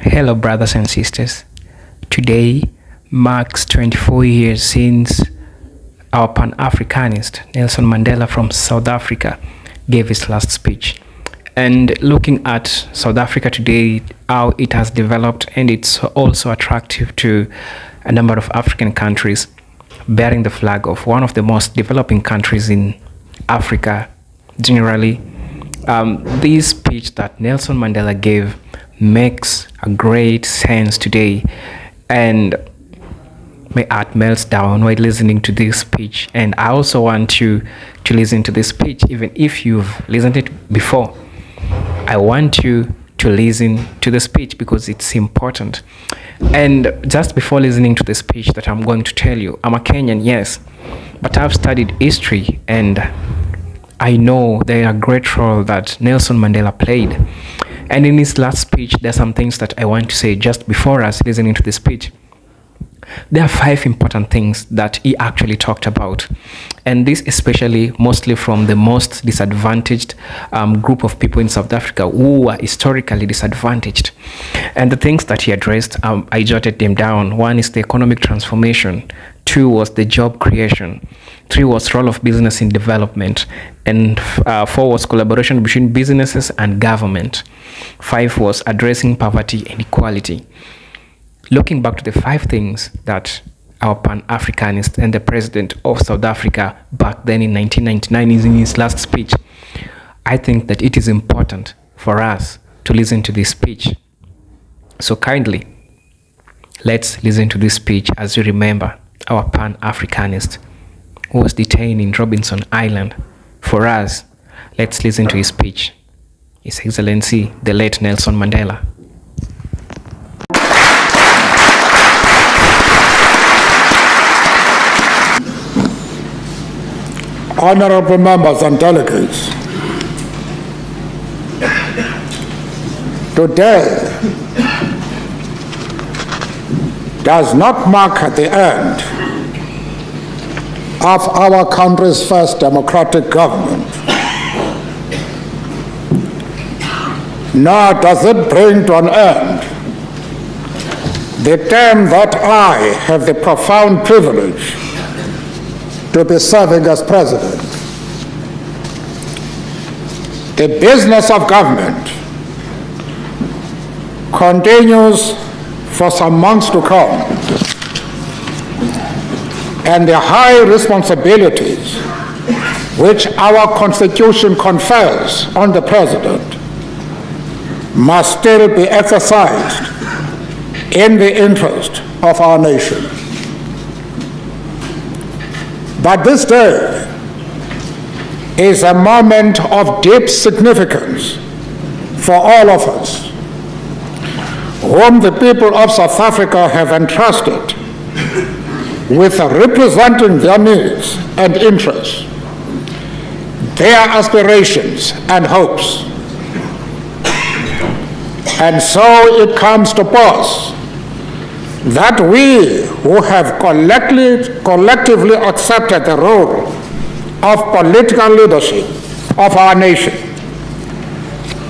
Hello, brothers and sisters. Today marks 24 years since our Pan Africanist Nelson Mandela from South Africa gave his last speech. And looking at South Africa today, how it has developed, and it's also attractive to a number of African countries, bearing the flag of one of the most developing countries in Africa generally. This speech that Nelson Mandela gave makes a great sense today, and my heart melts down while listening to this speech. And I also want you to listen to this speech, even if you've listened it before. I want you to listen to the speech because it's important. And just before listening to the speech that I'm going to tell you, I'm a Kenyan, yes, but I've studied history, and I know there are great role that Nelson Mandela played. And in his last speech, there are some things that I want to say just before us listening to the speech. There are 5 important things that he actually talked about. And this especially mostly from the most disadvantaged group of people in South Africa who were historically disadvantaged. And the things that he addressed, I jotted them down. 1 is the economic transformation. 2 was the job creation. 3 was role of business in development. And 4 was collaboration between businesses and government. 5 was addressing poverty and equality. Looking back to the 5 things that our Pan-Africanist and the president of South Africa back then in 1999 is in his last speech, I think that it is important for us to listen to this speech. So kindly, let's listen to this speech as we remember our Pan-Africanist who was detained in Robinson Island. For us, let's listen to his speech. His Excellency, the late Nelson Mandela. Honorable members and delegates, today does not mark the end of our country's first democratic government, nor does it bring to an end the term that I have the profound privilege to be serving as president. The business of government continues for some months to come, and the high responsibilities which our Constitution confers on the president must still be exercised in the interest of our nation. But this day is a moment of deep significance for all of us, whom the people of South Africa have entrusted with representing their needs and interests, their aspirations and hopes. And so it comes to pass that we who have collectively accepted the role of political leadership of our nation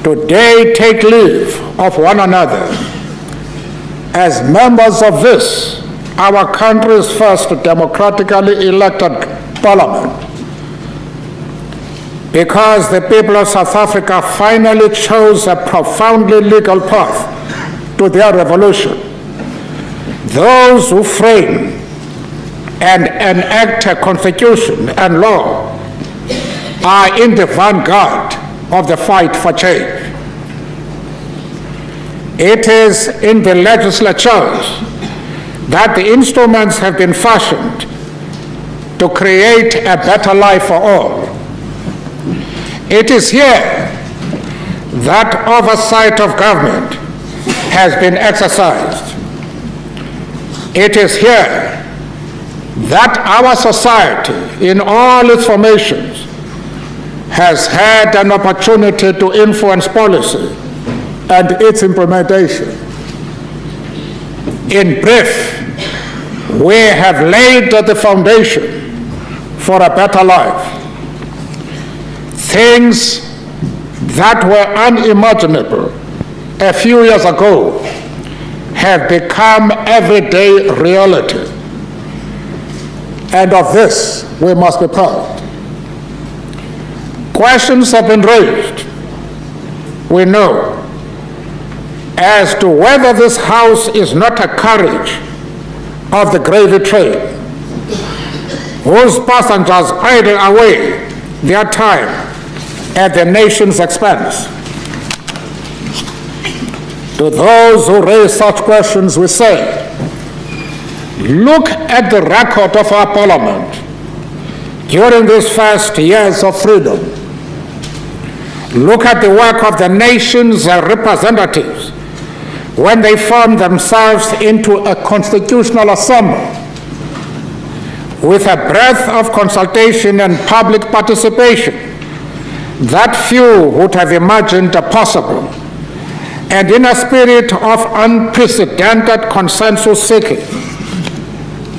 today take leave of one another as members of this, our country's first democratically elected parliament, because the people of South Africa finally chose a profoundly legal path to their revolution. Those who frame and enact a constitution and law are in the vanguard of the fight for change. It is in the legislatures that the instruments have been fashioned to create a better life for all. It is here that oversight of government has been exercised. It is here that our society, in all its formations, has had an opportunity to influence policy and its implementation. In brief, we have laid the foundation for a better life. Things that were unimaginable a few years ago have become everyday reality. And of this, we must be proud. Questions have been raised, we know, as to whether this House is not a carriage of the gravy train, whose passengers idle away their time at the nation's expense. To those who raise such questions, we say, look at the record of our Parliament during these first years of freedom. Look at the work of the nation's representatives when they formed themselves into a constitutional assembly with a breadth of consultation and public participation that few would have imagined possible, and in a spirit of unprecedented consensus seeking.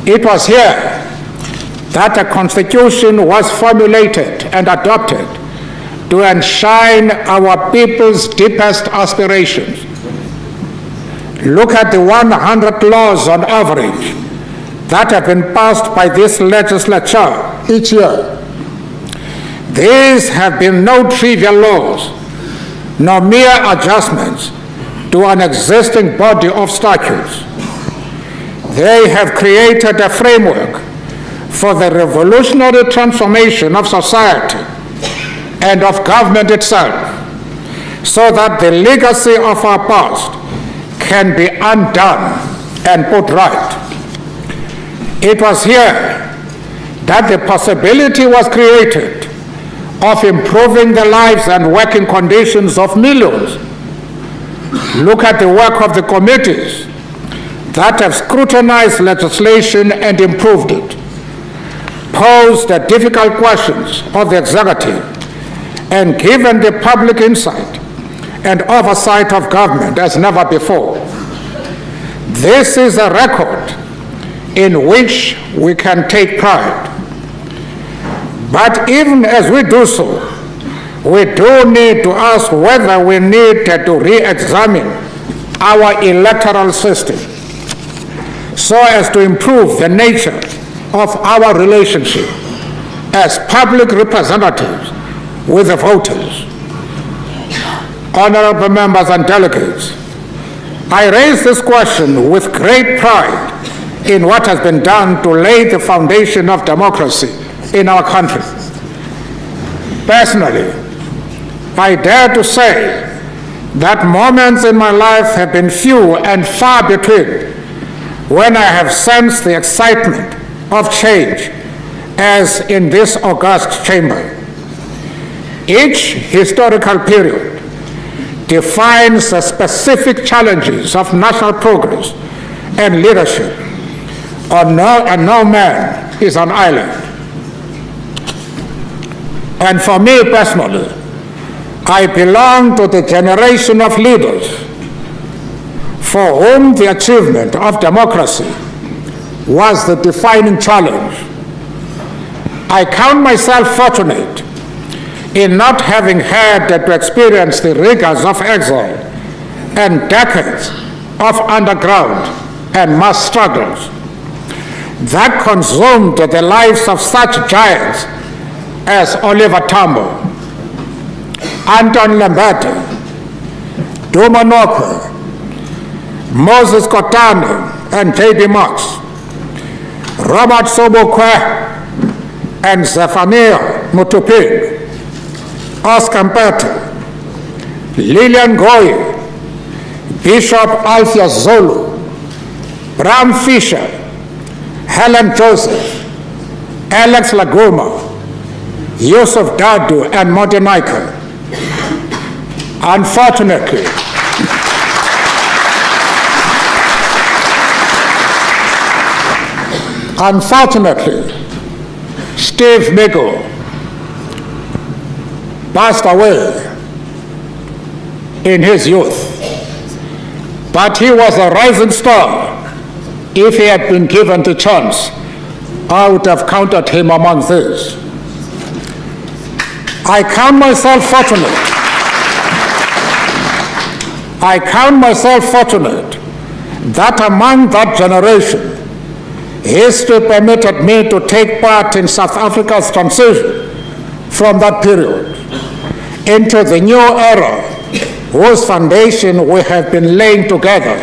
It was here that a constitution was formulated and adopted to enshrine our people's deepest aspirations. Look at the 100 laws on average that have been passed by this legislature each year. These have been no trivial laws, nor mere adjustments to an existing body of statutes. They have created a framework for the revolutionary transformation of society and of government itself, so that the legacy of our past can be undone and put right. It was here that the possibility was created of improving the lives and working conditions of millions. Look at the work of the committees that have scrutinized legislation and improved it, posed the difficult questions of the executive, and given the public insight and oversight of government as never before. This is a record in which we can take pride. But even as we do so, we do need to ask whether we need to re-examine our electoral system so as to improve the nature of our relationship as public representatives with the voters. Honorable members and delegates, I raise this question with great pride in what has been done to lay the foundation of democracy in our country. Personally, I dare to say that moments in my life have been few and far between when I have sensed the excitement of change as in this august chamber. Each historical period defines the specific challenges of national progress and leadership, and no man is an island. And for me personally, I belong to the generation of leaders for whom the achievement of democracy was the defining challenge. I count myself fortunate in not having had to experience the rigors of exile and decades of underground and mass struggles that consumed the lives of such giants as Oliver Tambo, Anton Lembede, Duma Nokwe, Moses Kotane and J.B. Marx, Robert Sobukwe and Zephaniah Mutupin, Oscar Mpete, Lillian Goye, Bishop Alpheus Zulu, Bram Fisher, Helen Joseph, Alex Laguma, Yusuf Dadu and Modenaika. Unfortunately, Steve Miggle passed away in his youth, but he was a rising star. If he had been given the chance, I would have counted him among these. I count myself fortunate that among that generation, history permitted me to take part in South Africa's transition from that period into the new era whose foundation we have been laying together.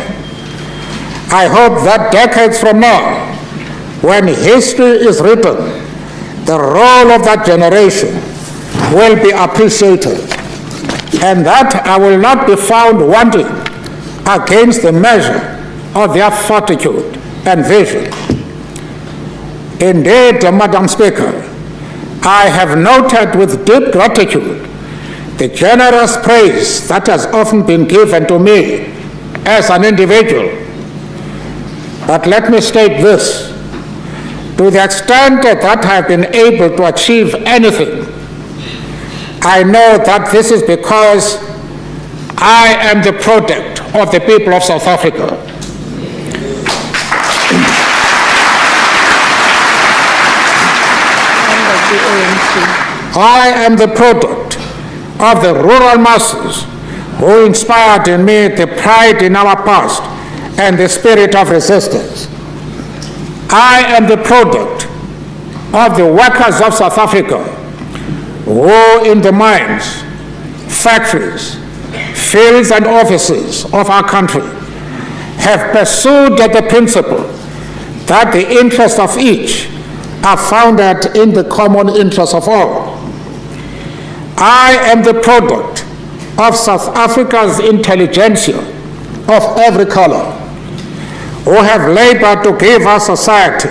I hope that decades from now, when history is written, the role of that generation will be appreciated, and that I will not be found wanting against the measure of their fortitude and vision. Indeed, Madam Speaker, I have noted with deep gratitude the generous praise that has often been given to me as an individual. But let me state this: to the extent that I have been able to achieve anything, I know that this is because I am the product of the people of South Africa. I am the product of the rural masses who inspired in me the pride in our past and the spirit of resistance. I am the product of the workers of South Africa who in the mines, factories, fields and offices of our country have pursued the principle that the interests of each are founded in the common interests of all. I am the product of South Africa's intelligentsia of every color, who have labored to give our society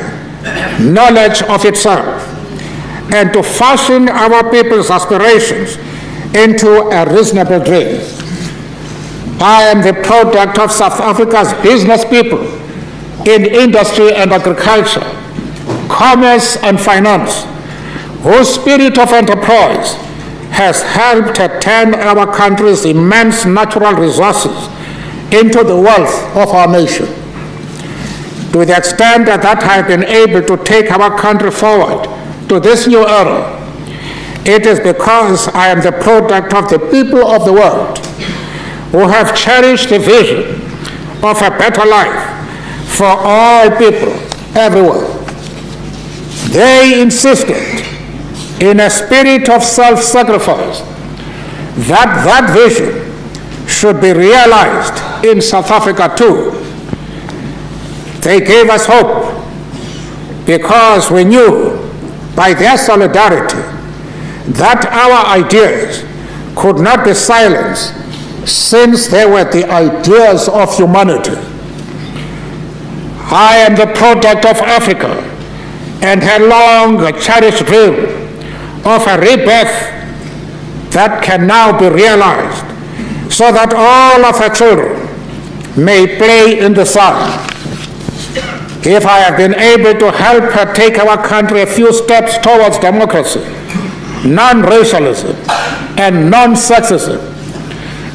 knowledge of itself and to fashion our people's aspirations into a reasonable dream. I am the product of South Africa's business people in industry and agriculture, commerce and finance, whose spirit of enterprise has helped turn our country's immense natural resources into the wealth of our nation. To the extent that I have been able to take our country forward to this new era, it is because I am the product of the people of the world who have cherished the vision of a better life for all people everywhere. They insisted in a spirit of self-sacrifice that vision should be realized in South Africa too. They gave us hope because we knew by their solidarity that our ideas could not be silenced, since they were the ideas of humanity. I am the product of Africa and her long cherished dream of a rebirth that can now be realized, so that all of her children may play in the sun. If I have been able to help her take our country a few steps towards democracy, non-racialism, and non-sexism,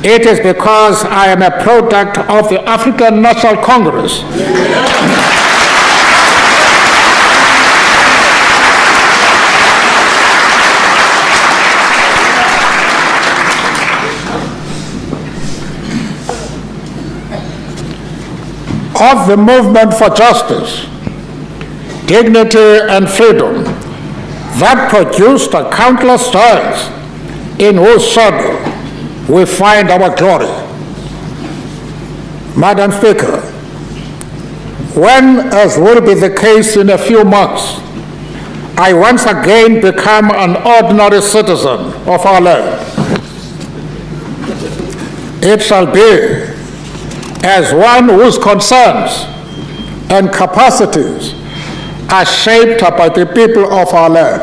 it is because I am a product of the African National Congress. Of the movement for justice, dignity, and freedom that produced the countless giants in whose shadow we find our glory. Madam Speaker, when, as will be the case in a few months, I once again become an ordinary citizen of our land, it shall be as one whose concerns and capacities are shaped by the people of our land.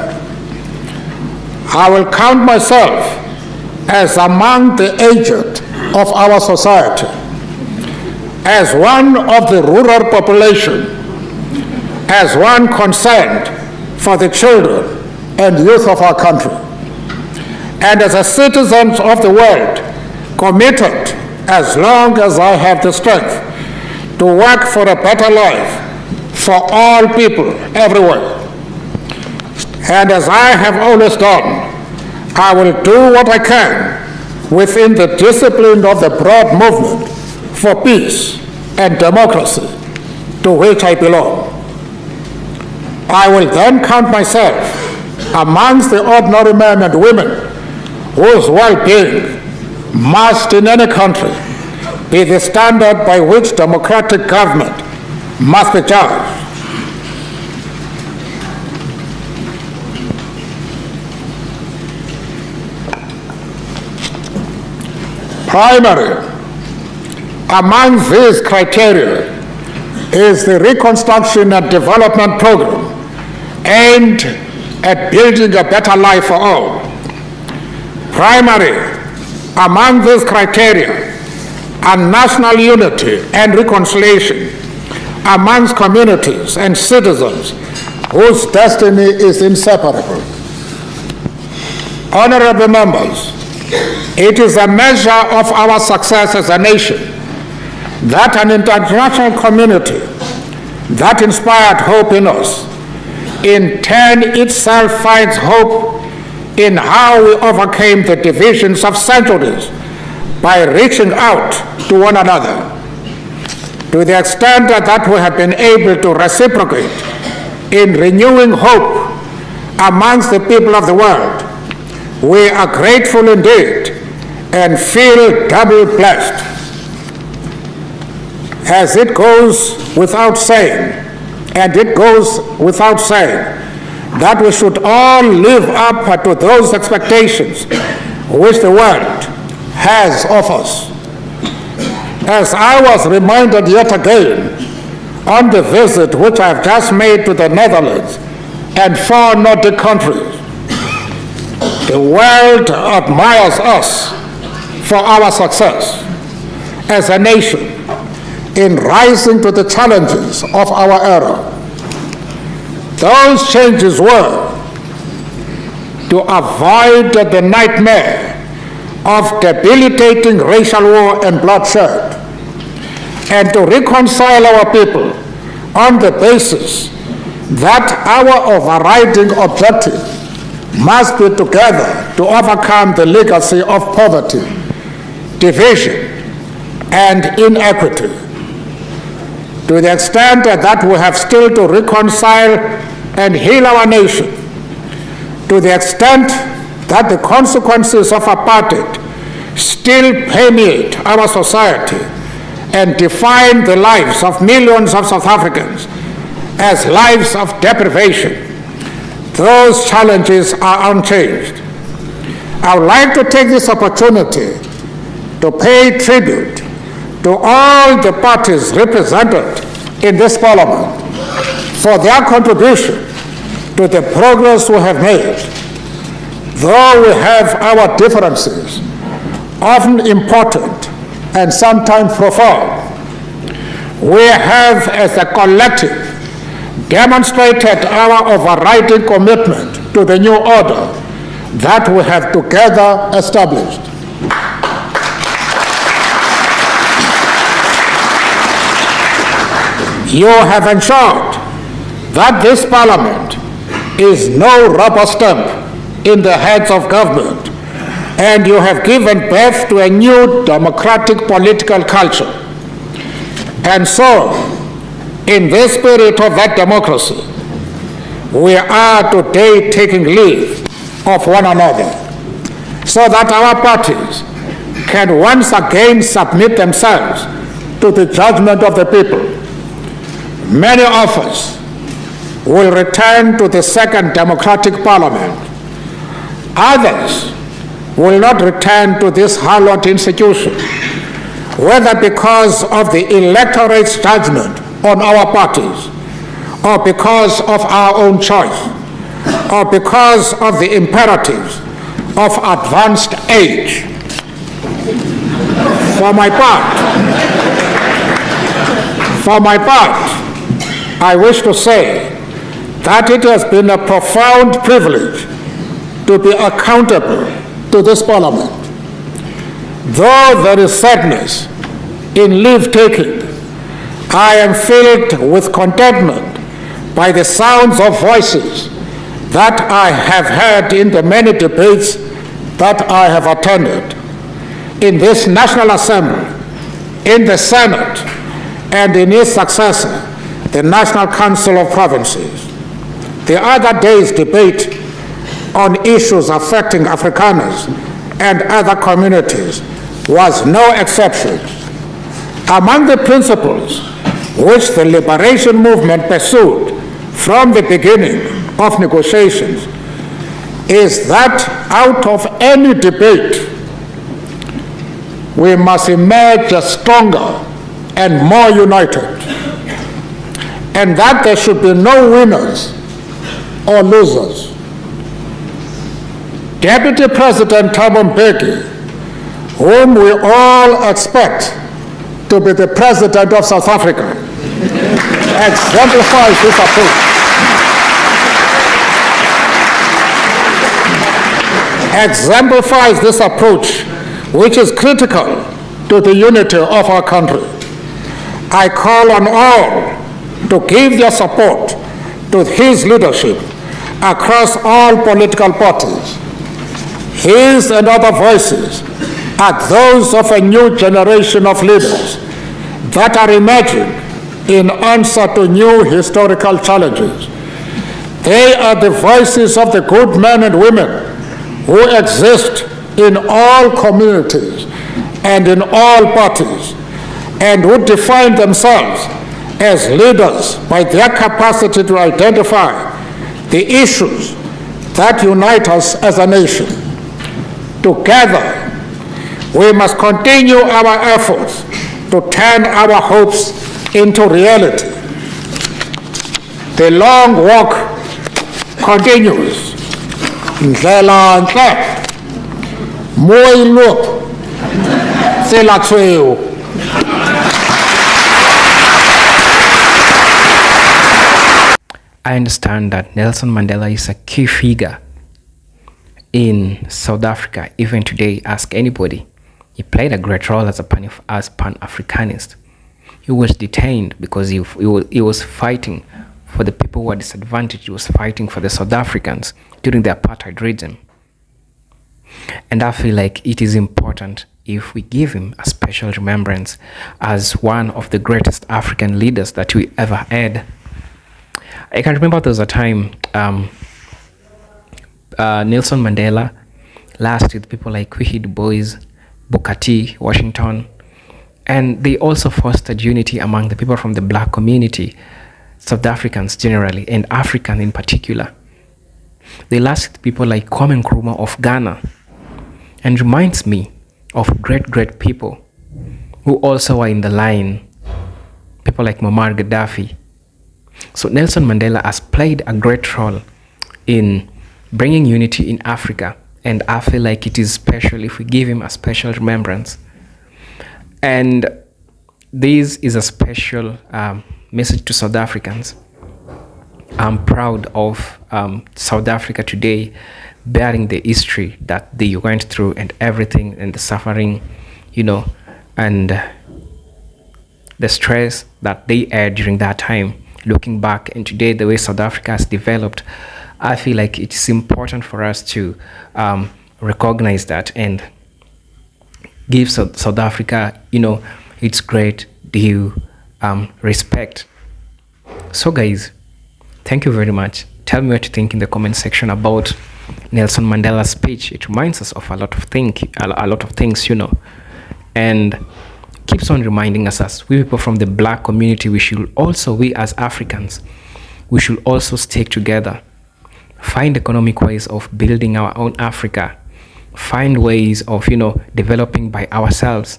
I will count myself as among the aged of our society, as one of the rural population, as one concerned for the children and youth of our country, and as a citizen of the world, committed, as long as I have the strength, to work for a better life for all people everywhere. And as I have always done, I will do what I can within the discipline of the broad movement for peace, and democracy to which I belong. I will then count myself amongst the ordinary men and women whose well-being must in any country be the standard by which democratic government must be judged. Primary among these criteria is the Reconstruction and Development Program aimed at building a better life for all. Primary among these criteria are national unity and reconciliation amongst communities and citizens whose destiny is inseparable. Honorable members, it is a measure of our success as a nation that an international community that inspired hope in us, in turn itself finds hope in how we overcame the divisions of centuries by reaching out to one another. To the extent that we have been able to reciprocate in renewing hope amongst the people of the world, we are grateful indeed and feel double blessed. As it goes without saying, and it goes without saying, that we should all live up to those expectations which the world has of us. As I was reminded yet again on the visit which I have just made to the Netherlands and 4 Nordic countries, the world admires us for our success as a nation in rising to the challenges of our era. Those changes were to avoid the nightmare of debilitating racial war and bloodshed, and to reconcile our people on the basis that our overriding objective must be together to overcome the legacy of poverty, division, and inequity. To the extent that we have still to reconcile and heal our nation, to the extent that the consequences of apartheid still permeate our society and define the lives of millions of South Africans as lives of deprivation, those challenges are unchanged. I would like to take this opportunity to pay tribute to all the parties represented in this Parliament for their contribution to the progress we have made. Though we have our differences, often important and sometimes profound, we have as a collective demonstrated our overriding commitment to the new order that we have together established. You have ensured that this Parliament is no rubber stamp in the hands of government, and you have given birth to a new democratic political culture. And so, in the spirit of that democracy, we are today taking leave of one another so that our parties can once again submit themselves to the judgment of the people. Many of us will return to the second democratic parliament. Others will not return to this hallowed institution, whether because of the electorate's judgment on our parties, or because of our own choice, or because of the imperatives of advanced age. For my part, I wish to say that it has been a profound privilege to be accountable to this Parliament. Though there is sadness in leave-taking, I am filled with contentment by the sounds of voices that I have heard in the many debates that I have attended in this National Assembly, in the Senate, and in his successor, the National Council of Provinces. The other day's debate on issues affecting Afrikaners and other communities was no exception. Among the principles which the liberation movement pursued from the beginning of negotiations is that out of any debate, we must emerge stronger and more united, and that there should be no winners or losers. Deputy President Thabo Mbeki, whom we all expect to be the President of South Africa, exemplifies this approach. Exemplifies this approach, which is critical to the unity of our country. I call on all to give their support to his leadership across all political parties. His and other voices are those of a new generation of leaders that are emerging in answer to new historical challenges. They are the voices of the good men and women who exist in all communities and in all parties, and who define themselves as leaders by their capacity to identify the issues that unite us as a nation. Together, we must continue our efforts to turn our hopes into reality. The long walk continues. Ndlela ntle, moilo, tsela tshweu. I understand that Nelson Mandela is a key figure in South Africa. Even today, ask anybody. He played a great role as Pan-Africanist. He was detained because he was fighting for the people who were disadvantaged. He was fighting for the South Africans during the apartheid regime. And I feel like it is important if we give him a special remembrance as one of the greatest African leaders that we ever had. I can remember there was a time Nelson Mandela last with people like Kwesi Du Bois, Booker T, Washington, and they also fostered unity among the people from the black community, South Africans generally, and African in particular. They lasted people like Kwame Nkrumah of Ghana, and reminds me of great people who also are in the line, people like Muammar Gaddafi. So Nelson Mandela has played a great role in bringing unity in Africa, and I feel like it is special if we give him a special remembrance. And this is a special message to South Africans. I'm proud of South Africa today, bearing the history that they went through and everything, and the suffering, and the stress that they had during that time. Looking back, and today the way South Africa has developed, I feel like it's important for us to recognize that and give South Africa, its great due respect. So guys, thank you very much. Tell me what you think in the comment section about Nelson Mandela's speech. It reminds us of a lot of things, and keeps on reminding us, as we people from the black community, we as Africans, we should also stick together, find economic ways of building our own Africa, find ways of, developing by ourselves.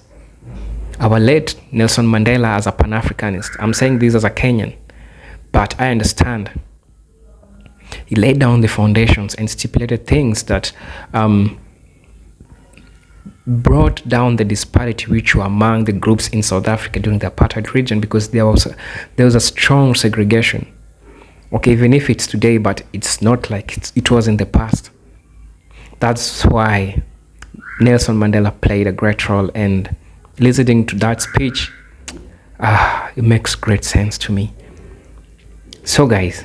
Our late Nelson Mandela as a Pan-Africanist, I'm saying this as a Kenyan, but I understand. He laid down the foundations and stipulated things that brought down the disparity which were among the groups in South Africa during the apartheid region, because there was a strong segregation. Okay, even if it's today, but it's not like it was in the past. That's why Nelson Mandela played a great role, and listening to that speech, it makes great sense to me. So guys,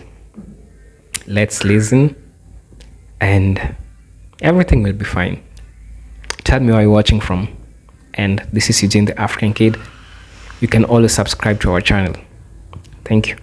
let's listen and everything will be fine. Tell me where you're watching from. And this is Eugene, the African Kid. you can always subscribe to our channel. Thank you.